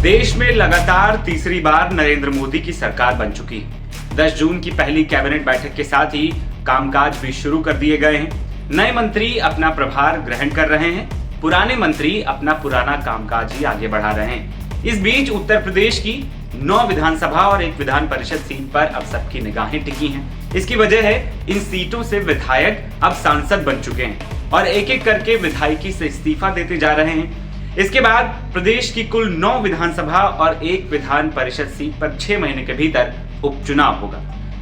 देश में लगातार तीसरी बार नरेंद्र मोदी की सरकार बन चुकी है। 10 जून की पहली कैबिनेट बैठक के साथ ही कामकाज भी शुरू कर दिए गए हैं। नए मंत्री अपना प्रभार ग्रहण कर रहे हैं, पुराने मंत्री अपना पुराना कामकाज ही आगे बढ़ा रहे हैं। इस बीच उत्तर प्रदेश की 9 विधानसभा और 1 विधान परिषद सीट पर अब सबकी निगाहें टिकी हैं। इसकी वजह है इन सीटों से विधायक अब सांसद बन चुके हैं और एक एक करके विधायकी से इस्तीफा देते जा रहे हैं। इसके बाद प्रदेश की कुल 9 विधानसभा और 1 विधान परिषद सीट पर 6 महीने के भीतर उपचुनाव होगा।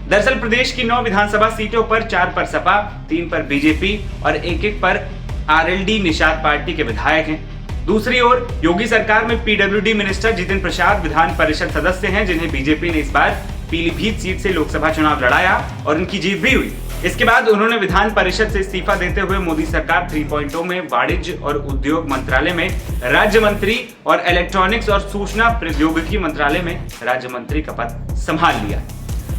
दरअसल प्रदेश की 9 विधानसभा सीटों पर 4 पर सपा, 3 पर बीजेपी और 1 पर आरएलडी निषाद पार्टी के विधायक हैं। दूसरी ओर योगी सरकार में पीडब्ल्यूडी मिनिस्टर जितिन प्रसाद विधान परिषद सदस्य हैं, जिन्हें बीजेपी ने इस बार पीलीभीत सीट से लोकसभा चुनाव लड़ाया और उनकी जीत भी हुई। इसके बाद उन्होंने विधान परिषद से इस्तीफा देते हुए मोदी सरकार 3.0 में वाणिज्य और उद्योग मंत्रालय में राज्य मंत्री और इलेक्ट्रॉनिक्स और सूचना प्रौद्योगिकी मंत्रालय में राज्य मंत्री का पद संभाल लिया।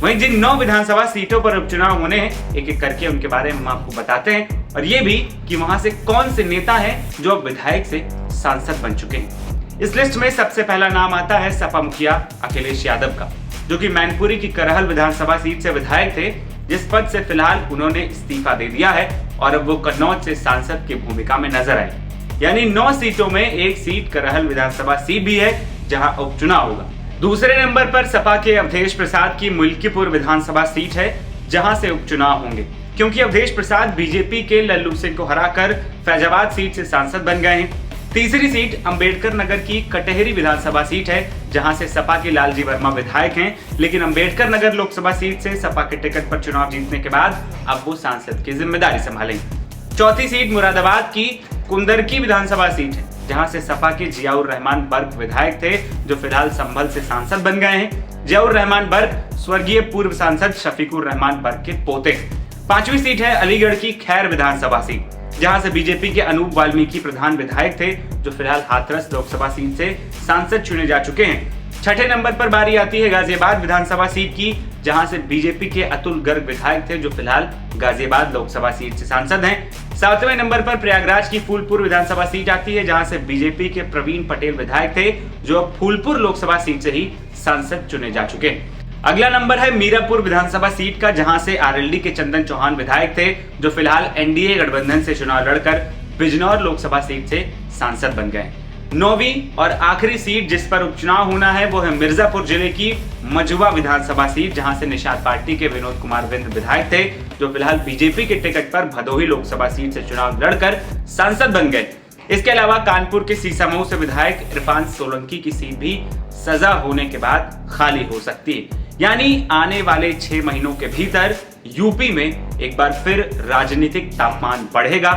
वहीं जिन 9 विधानसभा सीटों पर उपचुनाव होने हैं, एक एक करके उनके बारे में हम आपको बताते हैं और ये भी कि वहां से कौन से नेता हैं जो अब विधायक से सांसद बन चुके हैं। इस लिस्ट में सबसे पहला नाम आता है सपा मुखिया अखिलेश यादव का, जो कि मैनपुरी की करहल विधानसभा सीट से विधायक थे, जिस पद से फिलहाल उन्होंने इस्तीफा दे दिया है और अब वो कन्नौज से सांसद की भूमिका में नजर आए। यानी 9 सीटों में 1 सीट करहल विधानसभा सीट भी है जहां उपचुनाव होगा। दूसरे नंबर पर सपा के अवधेश प्रसाद की मुल्कीपुर विधानसभा सीट है, जहां से उपचुनाव होंगे, क्योंकि अवधेश प्रसाद बीजेपी के लल्लू सिंह को हराकर फैजाबाद सीट से सांसद बन गए हैं। तीसरी सीट अंबेडकर नगर की कटहरी विधानसभा सीट है, जहां से सपा के लालजी वर्मा विधायक हैं, लेकिन अंबेडकर नगर लोकसभा सीट से सपा के टिकट पर चुनाव जीतने के बाद अब वो सांसद की जिम्मेदारी संभालेंगे। चौथी सीट मुरादाबाद की कुंदरकी विधानसभा सीट है, जहां से सपा के जियाउर रहमान बर्क विधायक थे, जो फिलहाल संभल से सांसद बन गए हैं। जियाउर रहमान बर्क स्वर्गीय पूर्व सांसद शफीकुर रहमान बर्क के पोते हैं। 5वीं सीट है अलीगढ़ की खैर विधानसभा सीट, जहां से बीजेपी के अनूप वाल्मीकि प्रधान विधायक थे, जो फिलहाल हाथरस लोकसभा सीट से सांसद चुने जा चुके हैं। 6ठे नंबर पर बारी आती है गाजियाबाद विधानसभा सीट की, जहां से बीजेपी के अतुल गर्ग विधायक थे, जो फिलहाल गाजियाबाद लोकसभा सीट से सांसद हैं। 7वें नंबर पर प्रयागराज की फूलपुर विधानसभा सीट आती है, जहां से बीजेपी के प्रवीण पटेल विधायक थे, जो अब फूलपुर लोकसभा सीट से ही सांसद चुने जा चुके हैं। अगला नंबर है मीरापुर विधानसभा सीट का, जहां से आरएलडी के चंदन चौहान विधायक थे, जो फिलहाल एनडीए गठबंधन से चुनाव लड़कर बिजनौर लोकसभा सीट से सांसद बन गए। 9वीं और आखिरी सीट जिस पर उपचुनाव होना है वो है मिर्जापुर जिले की मजुआ विधानसभा सीट, जहां से निषाद पार्टी के विनोद कुमार बिंद विधायक थे, जो फिलहाल बीजेपी के टिकट पर भदोही लोकसभा सीट से चुनाव लड़कर सांसद बन गए। इसके अलावा कानपुर के सीसामऊ से विधायक इरफान सोलंकी की सीट भी सजा होने के बाद खाली हो सकती है। यानी आने वाले 6 महीनों के भीतर यूपी में एक बार फिर राजनीतिक तापमान बढ़ेगा।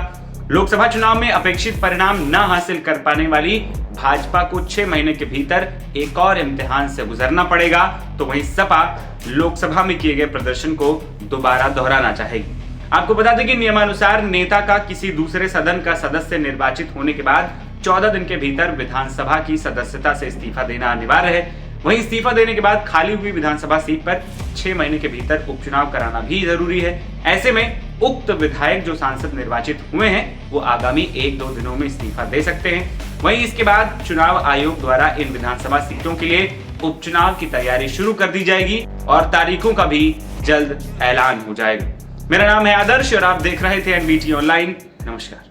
लोकसभा चुनाव में अपेक्षित परिणाम न हासिल कर पाने वाली भाजपा को 6 महीने के भीतर एक और इम्तिहान से गुजरना पड़ेगा, तो वहीं सपा लोकसभा में किए गए प्रदर्शन को दोबारा दोहराना चाहेगी। आपको बता दें कि नियमानुसार नेता का किसी दूसरे सदन का सदस्य निर्वाचित होने के बाद 14 दिन के भीतर विधानसभा की सदस्यता से इस्तीफा देना अनिवार्य है। वहीं इस्तीफा देने के बाद खाली हुई विधानसभा सीट पर 6 महीने के भीतर उपचुनाव कराना भी जरूरी है। ऐसे में उक्त विधायक जो सांसद निर्वाचित हुए हैं वो आगामी 1-2 दिनों में इस्तीफा दे सकते हैं। वहीं इसके बाद चुनाव आयोग द्वारा इन विधानसभा सीटों के लिए उपचुनाव की तैयारी शुरू कर दी जाएगी और तारीखों का भी जल्द ऐलान हो जाएगा। मेरा नाम है आदर्श और आप देख रहे थे एनबीटी ऑनलाइन। नमस्कार।